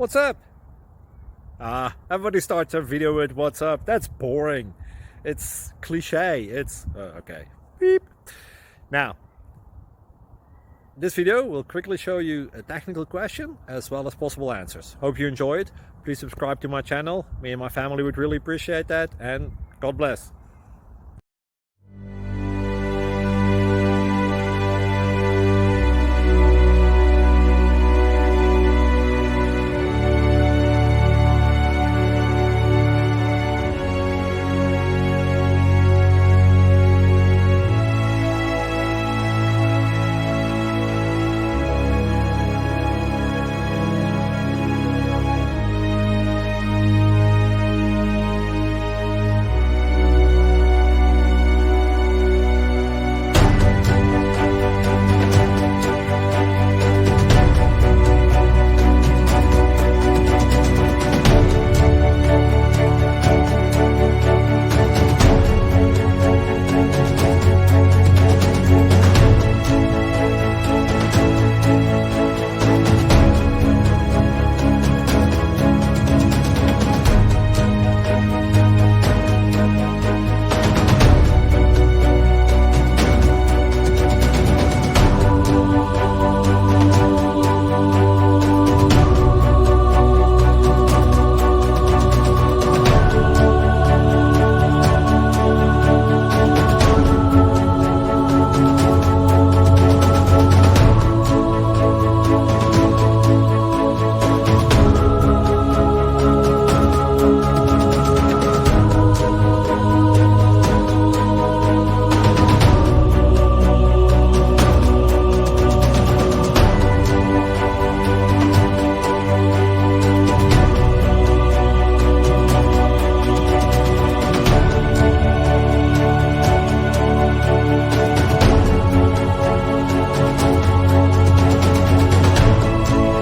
What's up? Everybody starts their video with what's up. That's boring. It's cliche. It's okay. Beep. Now, this video will quickly show you a technical question as well as possible answers. Hope you enjoy it. Please subscribe to my channel. Me and my family would really appreciate that, and God bless.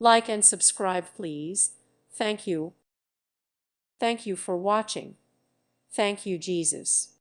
Like and subscribe, please. Thank you. Thank you for watching. Thank you, Jesus.